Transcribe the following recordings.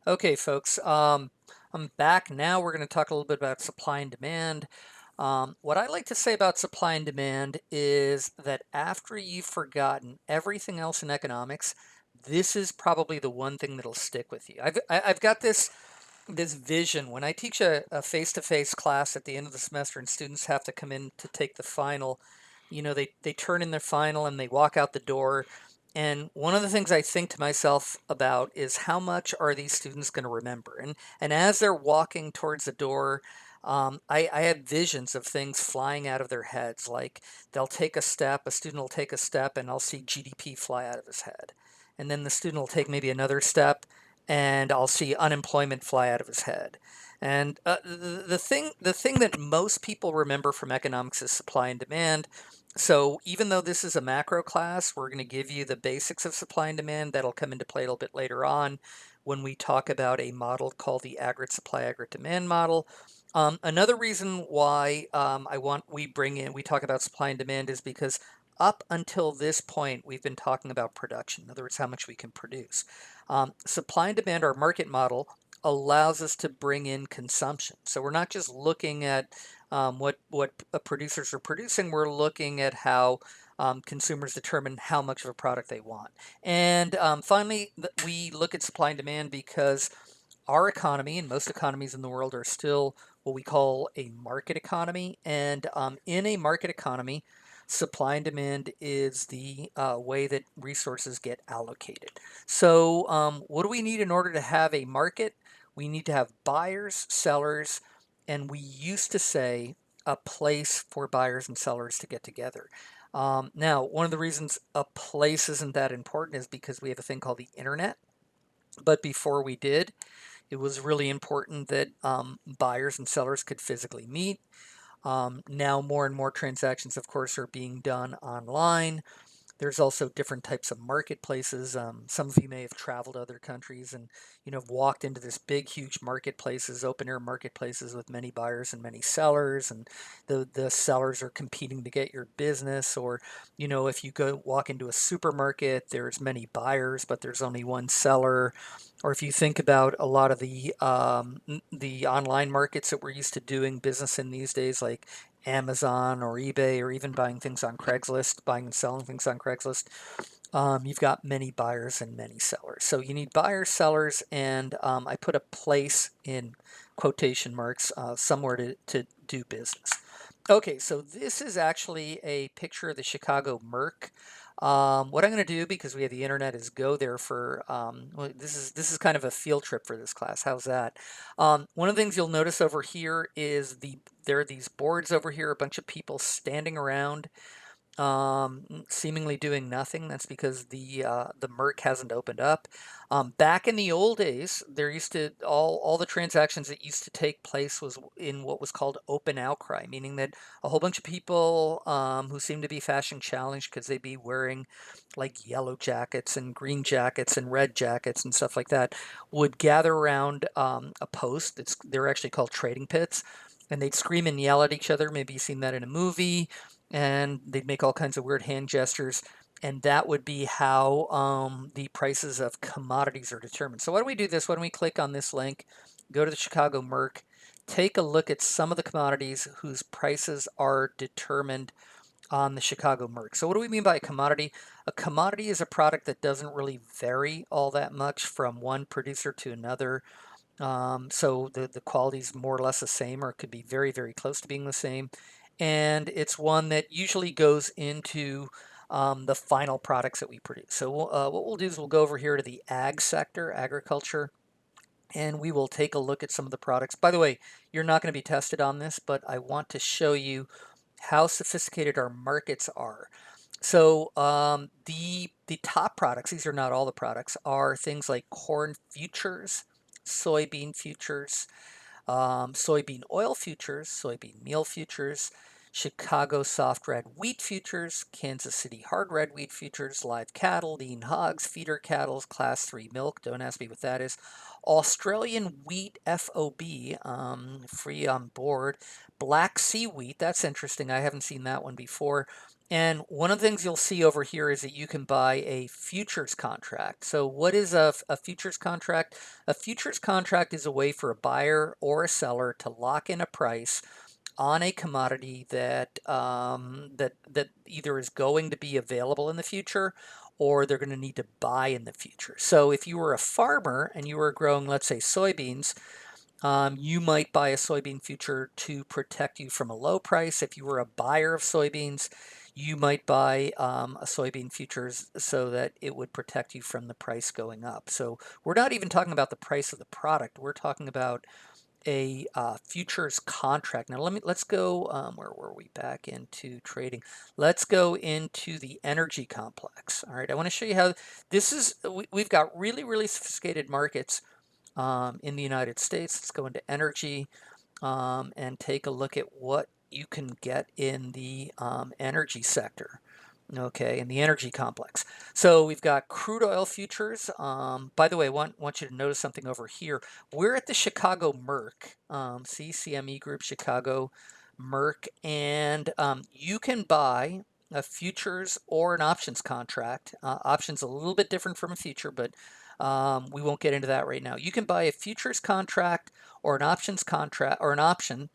Okay, folks, I'm back now. We're going to talk a little bit about supply and demand. What I like to say about supply and demand is that after you've forgotten everything else in economics, this is probably the one thing that'll stick with you. I've got this vision when I teach a face-to-face class at the end of the semester and students have to come in to take the final. They turn in their final and they walk out the door. And one of the things I think to myself about is how much are these students going to remember? And as they're walking towards the door, I have visions of things flying out of their heads. Like they'll take a step, a student will take a step, and I'll see GDP fly out of his head. And then the student will take maybe another step, and I'll see unemployment fly out of his head. And the thing that most people remember from economics is supply and demand. So even though this is a macro class, we're going to give you the basics of supply and demand. That'll come into play a little bit later on when we talk about a model called the aggregate supply, aggregate demand model. Another reason why we talk about supply and demand is because up until this point, we've been talking about production. In other words, how much we can produce. Supply and demand, our market model, allows us to bring in consumption. So we're not just looking at what producers are producing. We're looking at how consumers determine how much of a product they want. And finally, we look at supply and demand because our economy and most economies in the world are still what we call a market economy. And in a market economy, supply and demand is the way that resources get allocated. So, what do we need in order to have a market? We need to have buyers, sellers, and we used to say a place for buyers and sellers to get together. Now, one of the reasons a place isn't that important is because we have a thing called the internet. But before we did, it was really important that buyers and sellers could physically meet. Now more and more transactions, of course, are being done online. There's also different types of marketplaces. Some of you may have traveled to other countries and have walked into this big, huge marketplaces, open air marketplaces with many buyers and many sellers, and the sellers are competing to get your business. Or if you go walk into a supermarket, there's many buyers, but there's only one seller. Or if you think about a lot of the online markets that we're used to doing business in these days, like Amazon or eBay, or even buying things on Craigslist, buying and selling things on Craigslist, you've got many buyers and many sellers. So you need buyers, sellers, and I put a place in quotation marks somewhere to do business. Okay, so this is actually a picture of the Chicago Merc. What I'm going to do, because we have the internet, is go there for well, this is kind of a field trip for this class. How's that? One of the things you'll notice over here is there are these boards over here, a bunch of people standing around seemingly doing nothing. That's because the Merc hasn't opened up. Back in the old days, there used to all the transactions that used to take place was in what was called open outcry, meaning that a whole bunch of people who seemed to be fashion challenged because they'd be wearing like yellow jackets and green jackets and red jackets and stuff like that would gather around a post. They're actually called trading pits. And they'd scream and yell at each other. Maybe you've seen that in a movie, and they'd make all kinds of weird hand gestures. And that would be how the prices of commodities are determined. So why don't we do this? Why don't we click on this link, go to the Chicago Merc, take a look at some of the commodities whose prices are determined on the Chicago Merc. So what do we mean by a commodity? A commodity is a product that doesn't really vary all that much from one producer to another. So the quality is more or less the same, or it could be very, very close to being the same. And it's one that usually goes into the final products that we produce. So what we'll do is we'll go over here to the ag sector, agriculture, and we will take a look at some of the products. By the way, you're not going to be tested on this, but I want to show you how sophisticated our markets are. So the top products, these are not all the products, are things like corn futures, soybean futures, soybean oil futures, soybean meal futures, Chicago soft red wheat futures, Kansas City hard red wheat futures, live cattle, lean hogs, feeder cattle, class 3 milk, don't ask me what that is, Australian wheat FOB, free on board, Black Sea wheat, that's interesting, I haven't seen that one before, And one of the things you'll see over here is that you can buy a futures contract. So what is a futures contract? A futures contract is a way for a buyer or a seller to lock in a price on a commodity that that either is going to be available in the future or they're going to need to buy in the future. So if you were a farmer and you were growing, let's say, soybeans, you might buy a soybean future to protect you from a low price. If you were a buyer of soybeans, you might buy a soybean futures so that it would protect you from the price going up. So we're not even talking about the price of the product. We're talking about a futures contract. Now let's go, where were we? Back into trading. Let's go into the energy complex. All right, I want to show you how this is. We've got really sophisticated markets in the United States. Let's go into energy and take a look at what you can get in the energy sector. Okay, in the energy complex. So we've got crude oil futures. By the way, I want you to notice something over here. We're at the Chicago Merc, CME Group Chicago Merc, and you can buy a futures or an options contract. Options a little bit different from a future, but we won't get into that right now. You can buy a futures contract or an options contract or an option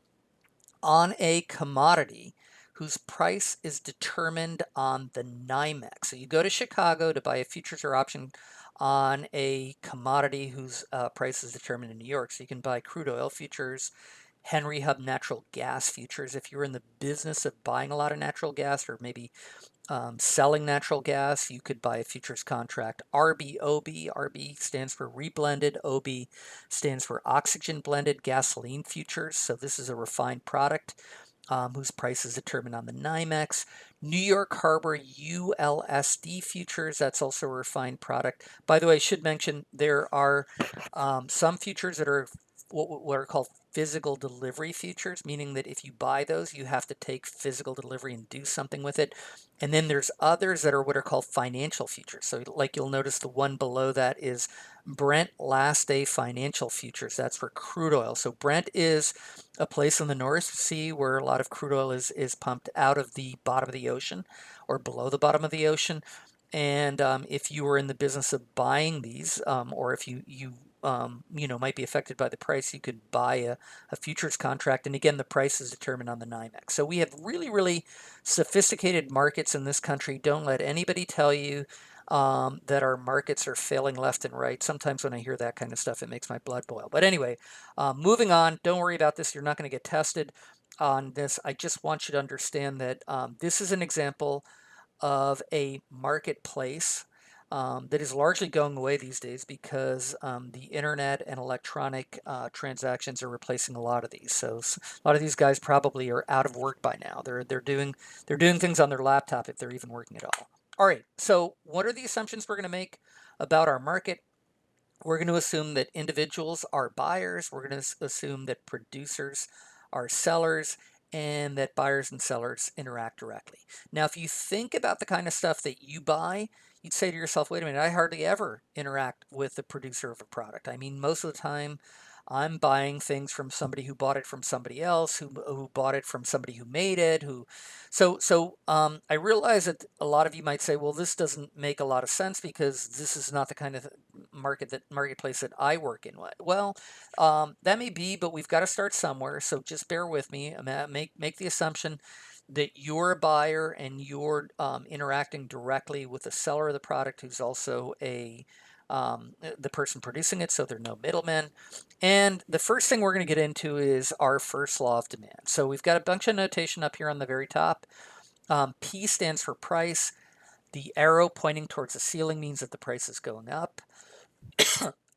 on a commodity whose price is determined on the NYMEX. So you go to Chicago to buy a futures or option on a commodity whose price is determined in New York. So you can buy crude oil futures, Henry Hub natural gas futures. If you're in the business of buying a lot of natural gas or maybe selling natural gas, you could buy a futures contract. RBOB, RB stands for reblended, OB stands for oxygen blended gasoline futures. So this is a refined product whose price is determined on the NYMEX. New York Harbor ULSD futures, that's also a refined product. By the way, I should mention there are some futures that are what are called physical delivery futures, meaning that if you buy those, you have to take physical delivery and do something with it. And then there's others that are what are called financial futures. So like you'll notice the one below that is Brent last day financial futures. That's for crude oil. So Brent is a place in the North Sea where a lot of crude oil is pumped out of the bottom of the ocean or below the bottom of the ocean. And if you were in the business of buying these, or if you know, might be affected by the price, you could buy a futures contract. And again, the price is determined on the NYMEX. So we have really sophisticated markets in this country. Don't let anybody tell you that our markets are failing left and right. Sometimes when I hear that kind of stuff, it makes my blood boil. But anyway, moving on, don't worry about this. You're not going to get tested on this. I just want you to understand that this is an example of a marketplace that is largely going away these days because the internet and electronic transactions are replacing a lot of these. So a lot of these guys probably are out of work by now. They're doing things on their laptop if they're even working at all. All right. So what are the assumptions we're going to make about our market? We're going to assume that individuals are buyers. We're going to assume that producers are sellers and that buyers and sellers interact directly. Now, if you think about the kind of stuff that you buy, you'd say to yourself, wait a minute, I hardly ever interact with the producer of a product. I mean, most of the time, I'm buying things from somebody who bought it from somebody else, who bought it from somebody who made it, I realize that a lot of you might say, well, this doesn't make a lot of sense because this is not the kind of marketplace that I work in. Well, that may be, but we've got to start somewhere. So just bear with me. Make the assumption that you're a buyer and you're interacting directly with the seller of the product, who's also the person producing it. So there are no middlemen. And the first thing we're going to get into is our first law of demand. So we've got a bunch of notation up here on the very top. P stands for price. The arrow pointing towards the ceiling means that the price is going up.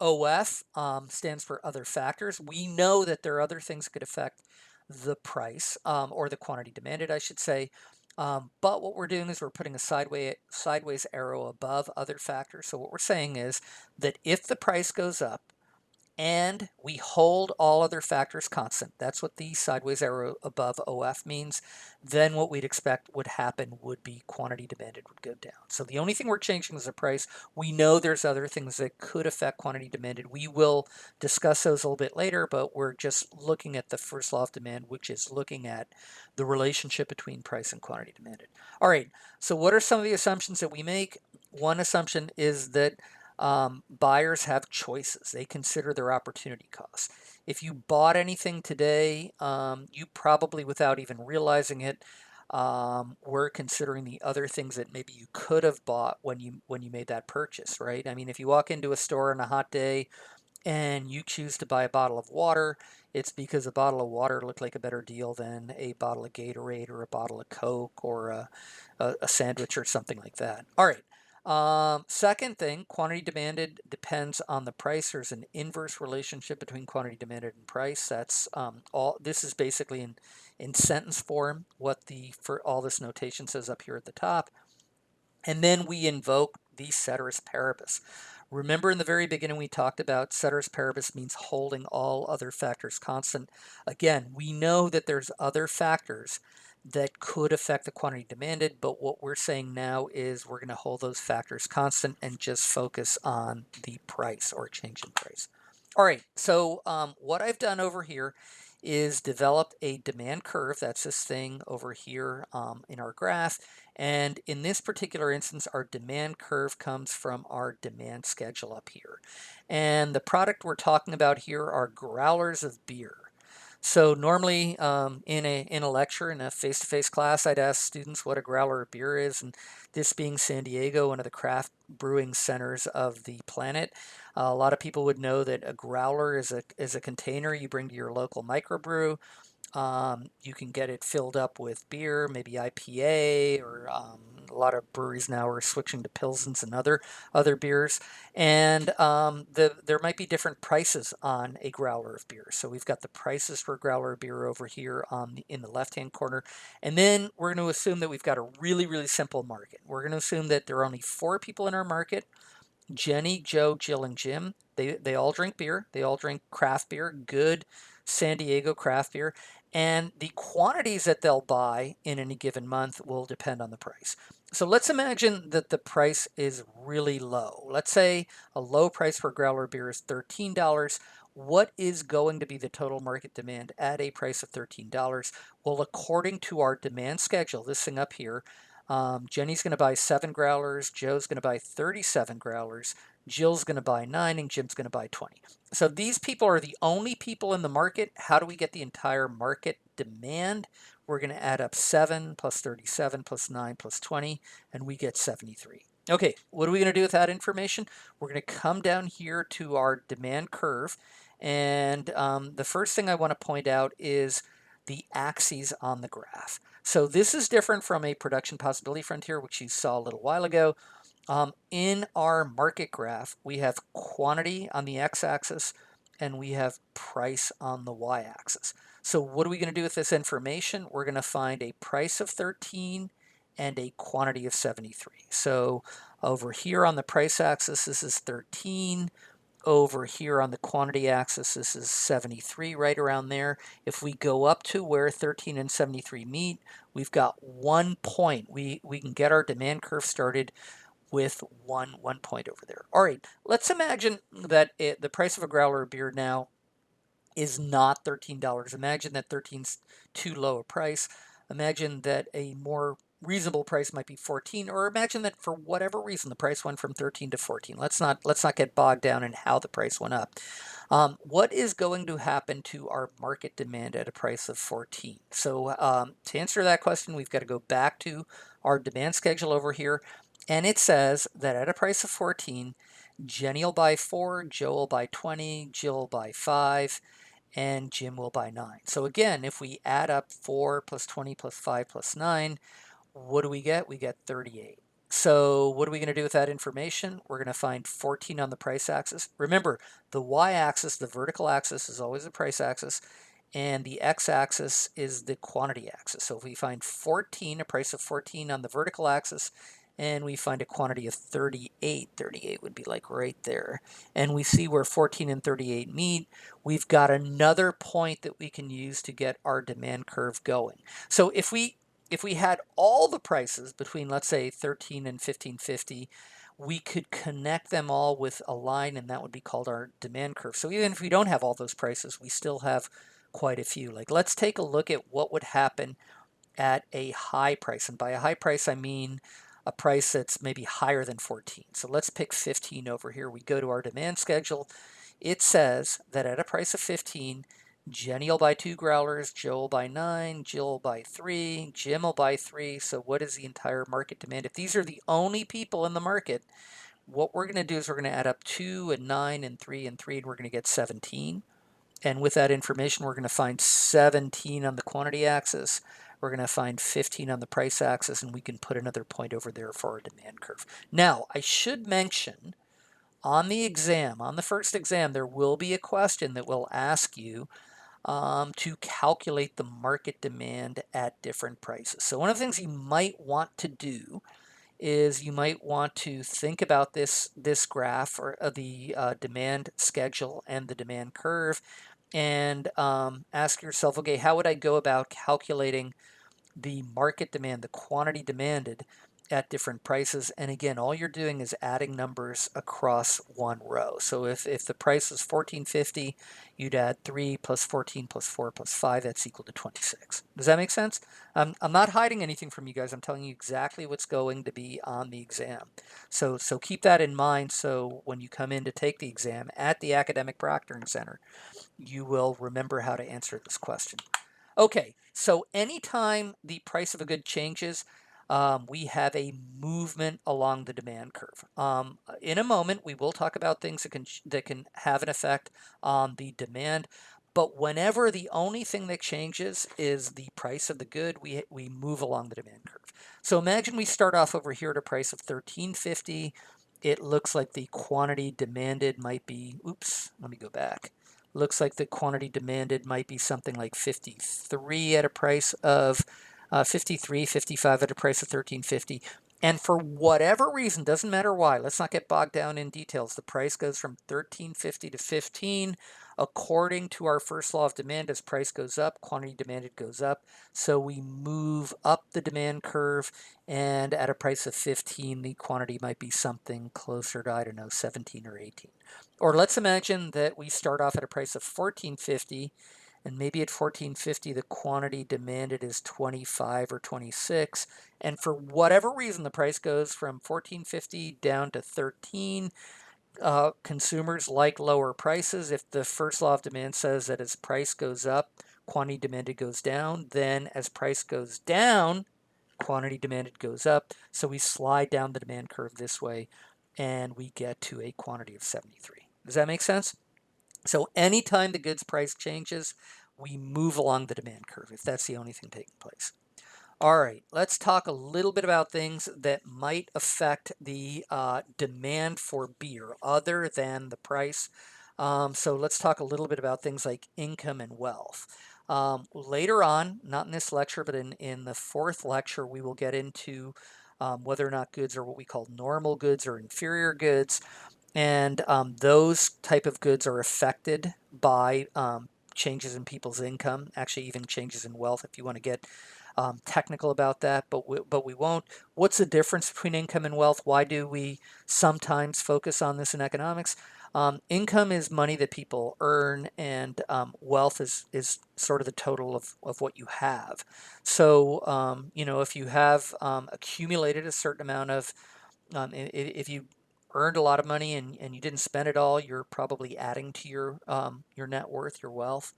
OF stands for other factors. We know that there are other things that could affect the price or the quantity demanded, I should say. But what we're doing is we're putting a sideways arrow above other factors. So what we're saying is that if the price goes up and we hold all other factors constant. That's what the sideways arrow above OF means. Then what we'd expect would happen would be quantity demanded would go down. So the only thing we're changing is the price. We know there's other things that could affect quantity demanded. We will discuss those a little bit later, but we're just looking at the first law of demand, which is looking at the relationship between price and quantity demanded. All right, so what are some of the assumptions that we make? One assumption is that buyers have choices. They consider their opportunity costs. If you bought anything today, you probably, without even realizing it, were considering the other things that maybe you could have bought when you made that purchase, right? I mean, if you walk into a store on a hot day and you choose to buy a bottle of water, it's because a bottle of water looked like a better deal than a bottle of Gatorade or a bottle of Coke or a sandwich or something like that. All right. Second thing, quantity demanded depends on the price. There's an inverse relationship between quantity demanded and price. That's all. This is basically in sentence form what the for all this notation says up here at the top. And then we invoke the ceteris paribus. Remember in the very beginning we talked about ceteris paribus means holding all other factors constant. Again, we know that there's other factors that could affect the quantity demanded, but what we're saying now is we're going to hold those factors constant and just focus on the price or change in price. All right, so what I've done over here is developed a demand curve. That's this thing over here in our graph. And in this particular instance, our demand curve comes from our demand schedule up here. And the product we're talking about here are growlers of beer. So normally in a lecture, in a face-to-face class, I'd ask students what a growler of beer is. And this being San Diego, one of the craft brewing centers of the planet, a lot of people would know that a growler is a container you bring to your local microbrew. You can get it filled up with beer, maybe IPA, or a lot of breweries now are switching to Pilsens and other beers. And there might be different prices on a growler of beer. So we've got the prices for a growler of beer over here in the left-hand corner. And then we're going to assume that we've got a really, really simple market. We're going to assume that there are only 4 people in our market. Jenny, Joe, Jill, and Jim. They all drink beer. They all drink craft beer, good San Diego craft beer. And the quantities that they'll buy in any given month will depend on the price. So let's imagine that the price is really low. Let's say a low price for growler beer is $13. What is going to be the total market demand at a price of $13? Well, according to our demand schedule, this thing up here, Jenny's going to buy 7 growlers, Joe's going to buy 37 growlers, Jill's going to buy 9, and Jim's going to buy 20. So these people are the only people in the market. How do we get the entire market demand? We're going to add up 7 plus 37 plus 9 plus 20, and we get 73. Okay, what are we going to do with that information? We're going to come down here to our demand curve, and the first thing I want to point out is the axes on the graph. So this is different from a production possibility frontier, which you saw a little while ago. In our market graph, we have quantity on the x-axis and we have price on the y-axis. So what are we going to do with this information? We're going to find a price of 13 and a quantity of 73. So over here on the price axis, this is 13. Over here on the quantity axis, this is 73, right around there. If we go up to where 13 and 73 meet, we've got 1 point. We can get our demand curve started with one point over there. All right, let's imagine that the price of a growler of beer now is not $13. Imagine that 13's too low a price. Imagine that a more reasonable price might be 14, or imagine that for whatever reason the price went from 13 to 14. Let's not get bogged down in how the price went up. What is going to happen to our market demand at a price of 14? So to answer that question, we've got to go back to our demand schedule over here, and it says that at a price of 14, Jenny will buy 4, Joe will buy 20, Jill will buy 5, and Jim will buy 9. So again, if we add up 4 plus 20 plus 5 plus 9, what do we get? We get 38. So what are we going to do with that information? We're going to find 14 on the price axis. Remember, the y-axis, the vertical axis, is always the price axis, and the x-axis is the quantity axis. So if we find 14, a price of 14 on the vertical axis, and we find a quantity of 38. 38 would be like right there. And we see where 14 and 38 meet. We've got another point that we can use to get our demand curve going. So if we had all the prices between, let's say, 13 and 1550, we could connect them all with a line, and that would be called our demand curve. So even if we don't have all those prices, we still have quite a few. Like, let's take a look at what would happen at a high price. And by a high price, I mean a price that's maybe higher than 14. So let's pick 15 over here. We go to our demand schedule. It says that at a price of 15, Jenny will buy 2 growlers, Joe will buy 9, Jill will buy 3, Jim will buy 3. So what is the entire market demand? If these are the only people in the market, what we're going to do is we're going to add up 2 and 9 and 3 and 3, and we're going to get 17. And with that information, we're going to find 17 on the quantity axis. We're going to find 15 on the price axis, and we can put another point over there for our demand curve. Now, I should mention, on the exam, on the first exam, there will be a question that will ask you to calculate the market demand at different prices. So one of the things you might want to do is you might want to think about this graph, or the demand schedule and the demand curve, and ask yourself, okay, how would I go about calculating the market demand, the quantity demanded at different prices? And again, all you're doing is adding numbers across one row. So if the price is 14.50, you'd add 3 plus 14 plus 4 plus 5, that's equal to 26. Does that make sense? I'm not hiding anything from you guys. I'm telling you exactly what's going to be on the exam. So keep that in mind, so when you come in to take the exam at the Academic Proctoring Center, you will remember how to answer this question. Okay, so anytime the price of a good changes, we have a movement along the demand curve. In a moment, we will talk about things that can have an effect on the demand. But whenever the only thing that changes is the price of the good, we move along the demand curve. So imagine we start off over here at a price of 13.50. It looks like the quantity demanded might be, oops, let me go back. Looks like the quantity demanded might be something like 53 at a price of 53, 55 at a price of 13.50. And for whatever reason, doesn't matter why, let's not get bogged down in details, the price goes from 13.50 to 15. According to our first law of demand, as price goes up, quantity demanded goes up. So we move up the demand curve, and at a price of 15, the quantity might be something closer to, I don't know, 17 or 18. Or let's imagine that we start off at a price of 14.50, and maybe at 14.50 the quantity demanded is 25 or 26, and for whatever reason the price goes from 14.50 down to 13. Consumers like lower prices. If the first law of demand says that as price goes up, quantity demanded goes down, then as price goes down, quantity demanded goes up. So we slide down the demand curve this way, and we get to a quantity of 73. Does that make sense? So anytime the goods price changes, we move along the demand curve, if that's the only thing taking place. All right, let's talk a little bit about things that might affect the demand for beer other than the price. So let's talk a little bit about things like income and wealth. Later on, not in this lecture, but in the fourth lecture, we will get into whether or not goods are what we call normal goods or inferior goods. And those type of goods are affected by changes in people's income, actually even changes in wealth, if you want to get technical about that, but we won't. What's the difference between income and wealth? Why do we sometimes focus on this in economics? Income is money that people earn, and wealth is sort of the total of what you have. So, if you have accumulated a certain amount of, if you earned a lot of money and you didn't spend it all, you're probably adding to your net worth, your wealth.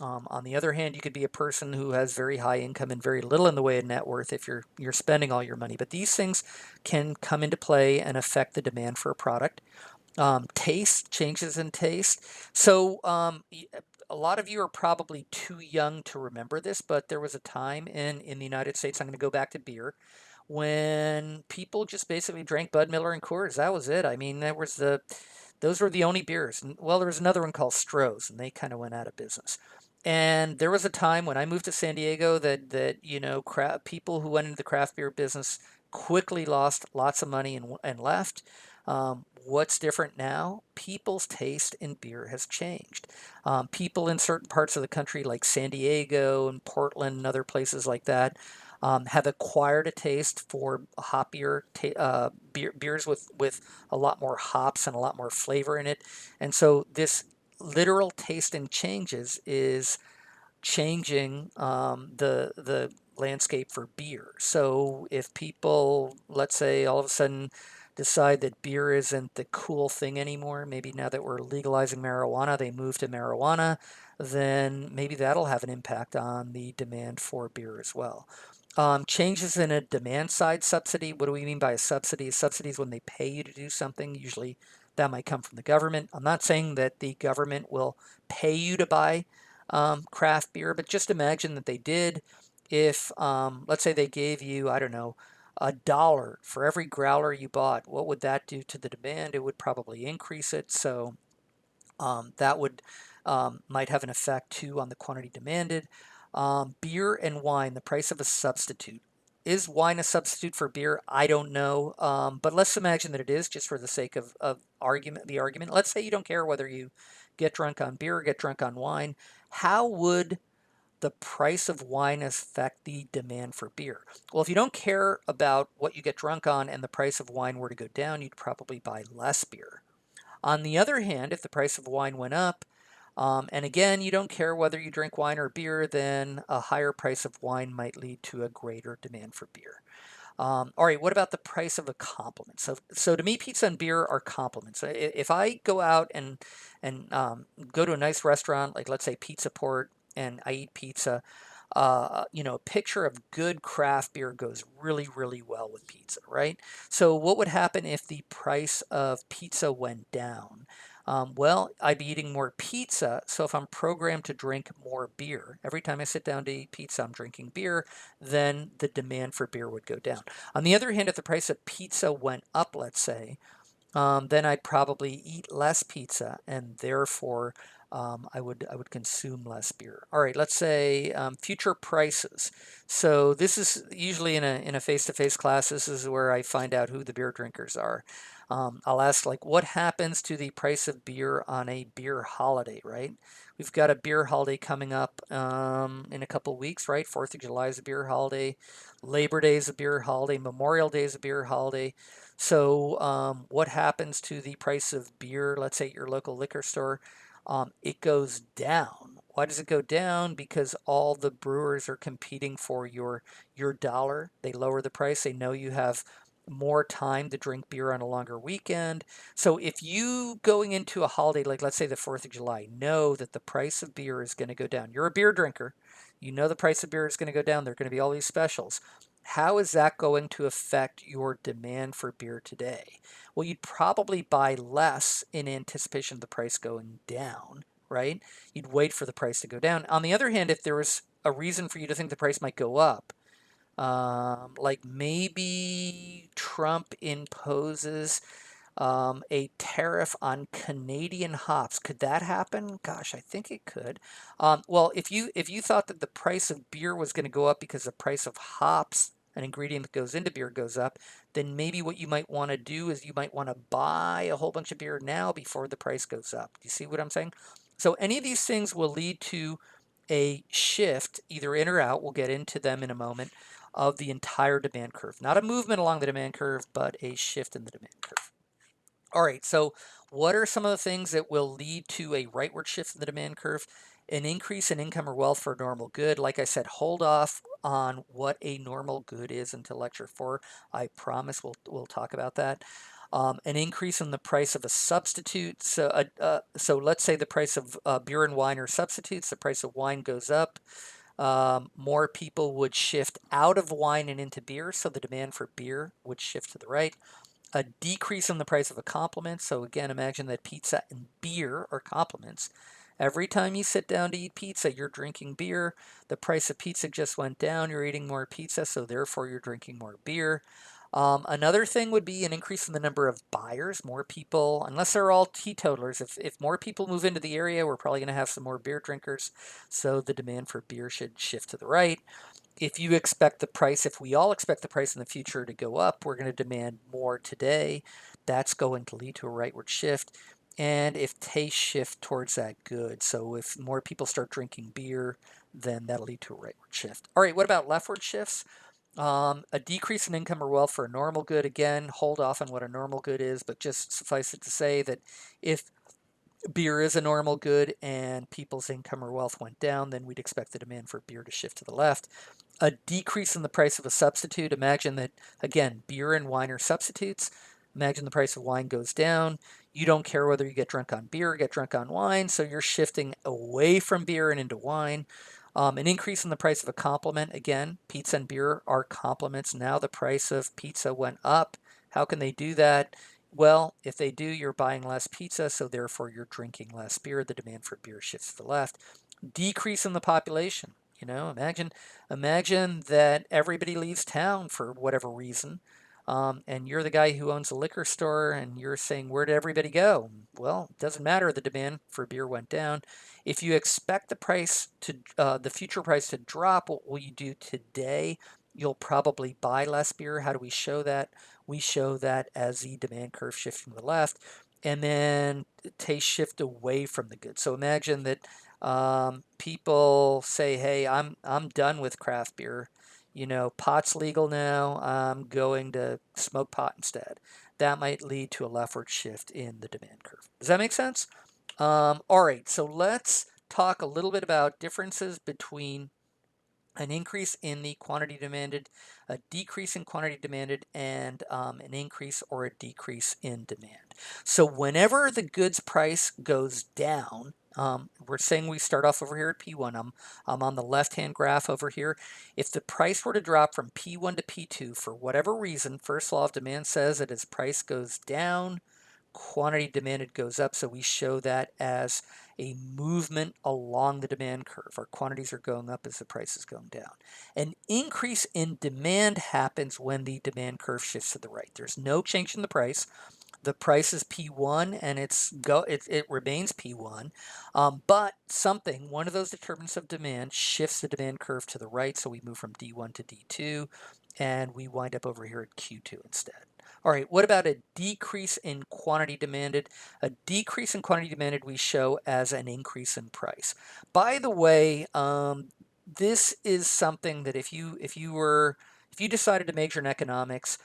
On the other hand, you could be a person who has very high income and very little in the way of net worth if you're spending all your money. But these things can come into play and affect the demand for a product. Taste, changes in taste. So a lot of you are probably too young to remember this, but there was a time in the United States, I'm going to go back to beer, when people just basically drank Bud Miller and Coors. That was it. I mean, those were the only beers. And, well, there was another one called Stroh's, and they kind of went out of business. And there was a time when I moved to San Diego that people who went into the craft beer business quickly lost lots of money and left. What's different now? People's taste in beer has changed. People in certain parts of the country, like San Diego and Portland and other places like that, have acquired a taste for hoppier beers with a lot more hops and a lot more flavor in it. And so this literal tasting changes is changing the landscape for beer. So if people, let's say, all of a sudden decide that beer isn't the cool thing anymore, maybe now that we're legalizing marijuana, they move to marijuana, then maybe that'll have an impact on the demand for beer as well. Changes in a demand side subsidy. What do we mean by a subsidy? A subsidy is when they pay you to do something. Usually that might come from the government. I'm not saying that the government will pay you to buy craft beer, but just imagine that they did. If, let's say, they gave you, I don't know, $1 for every growler you bought, what would that do to the demand? It would probably increase it. So that would might have an effect too on the quantity demanded. Beer and wine, the price of a substitute. Is wine a substitute for beer? I don't know, but let's imagine that it is, just for the sake of argument. Let's say you don't care whether you get drunk on beer or get drunk on wine. How would the price of wine affect the demand for beer? Well, if you don't care about what you get drunk on and the price of wine were to go down, you'd probably buy less beer. On the other hand, if the price of wine went up, and again, you don't care whether you drink wine or beer, then a higher price of wine might lead to a greater demand for beer. All right, what about the price of a compliment? So to me, pizza and beer are compliments. If I go out and go to a nice restaurant, like let's say Pizza Port, and I eat pizza, a picture of good craft beer goes really, really well with pizza, right? So what would happen if the price of pizza went down? Well, I'd be eating more pizza. So if I'm programmed to drink more beer, every time I sit down to eat pizza, I'm drinking beer, then the demand for beer would go down. On the other hand, if the price of pizza went up, let's say, then I'd probably eat less pizza, and therefore I would consume less beer. All right, let's say future prices. So this is usually in a face-to-face class. This is where I find out who the beer drinkers are. I'll ask, like, what happens to the price of beer on a beer holiday, right? We've got a beer holiday coming up in a couple weeks, right? 4th of July is a beer holiday. Labor Day is a beer holiday. Memorial Day is a beer holiday. So what happens to the price of beer, let's say at your local liquor store? It goes down. Why does it go down? Because all the brewers are competing for your dollar. They lower the price. They know you have more time to drink beer on a longer weekend. So if you going into a holiday, like let's say the 4th of July, know that the price of beer is going to go down. You're a beer drinker. You know the price of beer is going to go down. There are going to be all these specials. How is that going to affect your demand for beer today? Well, you'd probably buy less in anticipation of the price going down, right? You'd wait for the price to go down. On the other hand, if there was a reason for you to think the price might go up, like maybe Trump imposes a tariff on Canadian hops. Could that happen? Gosh, I think it could. Well, if you thought that the price of beer was going to go up because the price of hops, an ingredient that goes into beer, goes up, then maybe what you might want to do is you might want to buy a whole bunch of beer now before the price goes up. Do you see what I'm saying? So any of these things will lead to a shift, either in or out. We'll get into them in a moment, of the entire demand curve. Not a movement along the demand curve, but a shift in the demand curve. All right, so what are some of the things that will lead to a rightward shift in the demand curve? An increase in income or wealth for a normal good. Like I said, hold off on what a normal good is until lecture 4. I promise we'll talk about that. An increase in the price of a substitute. So let's say the price of beer and wine are substitutes. The price of wine goes up. More people would shift out of wine and into beer, so the demand for beer would shift to the right. A decrease in the price of a compliment. So again, imagine that pizza and beer are compliments. Every time you sit down to eat pizza, you're drinking beer. The price of pizza just went down. You're eating more pizza, so therefore you're drinking more beer. Another thing would be an increase in the number of buyers. More people, unless they're all teetotalers, if more people move into the area, we're probably going to have some more beer drinkers. So the demand for beer should shift to the right. If you expect the price, if we all expect the price in the future to go up, we're going to demand more today. That's going to lead to a rightward shift. And if tastes shift towards that good, so if more people start drinking beer, then that'll lead to a rightward shift. All right, what about leftward shifts? A decrease in income or wealth for a normal good. Again, hold off on what a normal good is, but just suffice it to say that if beer is a normal good and people's income or wealth went down, then we'd expect the demand for beer to shift to the left. A decrease in the price of a substitute. Imagine that, again, beer and wine are substitutes. Imagine the price of wine goes down. You don't care whether you get drunk on beer or get drunk on wine, so you're shifting away from beer and into wine. An increase in the price of a complement. Again, pizza and beer are complements. Now the price of pizza went up. How can they do that? Well, if they do, you're buying less pizza, so therefore you're drinking less beer. The demand for beer shifts to the left. Decrease in the population. Imagine that everybody leaves town for whatever reason, and you're the guy who owns a liquor store, and you're saying, "Where did everybody go?" Well, it doesn't matter. The demand for beer went down. If you expect the future price to drop, what will you do today? You'll probably buy less beer. How do we show that? We show that as the demand curve shifting to the left, and then taste shift away from the good. So imagine that people say, "Hey, I'm done with craft beer. Pot's legal now. I'm going to smoke pot instead." That might lead to a leftward shift in the demand curve. Does that make sense? All right, so let's talk a little bit about differences between an increase in the quantity demanded, a decrease in quantity demanded, and an increase or a decrease in demand. So whenever the goods price goes down, we're saying we start off over here at P1. I'm on the left-hand graph over here. If the price were to drop from P1 to P2 for whatever reason, first law of demand says that as price goes down, quantity demanded goes up, so we show that as a movement along the demand curve. Our quantities are going up as the price is going down. An increase in demand happens when the demand curve shifts to the right. There's no change in the price. The price is P1 and it remains P1, but one of those determinants of demand shifts the demand curve to the right, so we move from D1 to D2, and we wind up over here at Q2 instead. All right, what about a decrease in quantity demanded? A decrease in quantity demanded we show as an increase in price. By the way, this is something that if you decided to major in economics,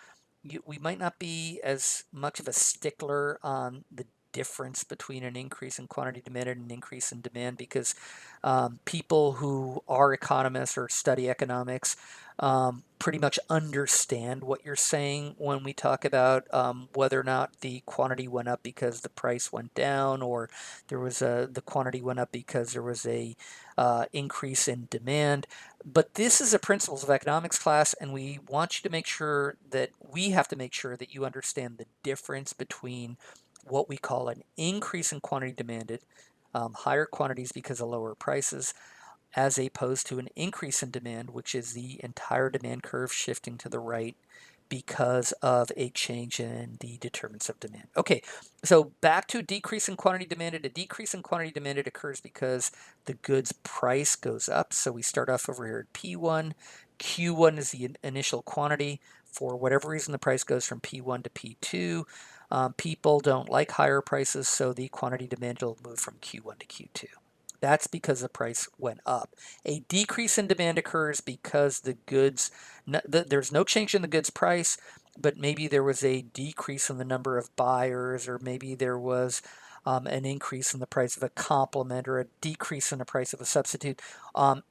we might not be as much of a stickler on the difference between an increase in quantity demanded and an increase in demand, because people who are economists or study economics pretty much understand what you're saying when we talk about whether or not the quantity went up because the price went down, or the quantity went up because there was a increase in demand. But this is a principles of economics class, and we want you to make sure that we have to make sure that you understand the difference between what we call an increase in quantity demanded, higher quantities because of lower prices, as opposed to an increase in demand, which is the entire demand curve shifting to the right because of a change in the determinants of demand. Okay, so back to decrease in quantity demanded. A decrease in quantity demanded occurs because the goods price goes up. So we start off over here at P1. Q1 is the initial quantity. For whatever reason, the price goes from P1 to P2. People don't like higher prices, so the quantity demanded will move from Q1 to Q2. That's because the price went up. A decrease in demand occurs because there's no change in the goods price, but maybe there was a decrease in the number of buyers, or maybe there was an increase in the price of a complement, or a decrease in the price of a substitute.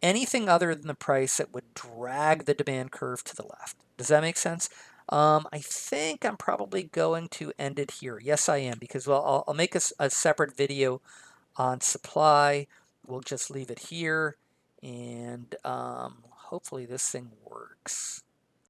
Anything other than the price that would drag the demand curve to the left. Does that make sense? I think I'm probably going to end it here. Yes, I am, because I'll make a separate video on supply. We'll just leave it here, and hopefully this thing works.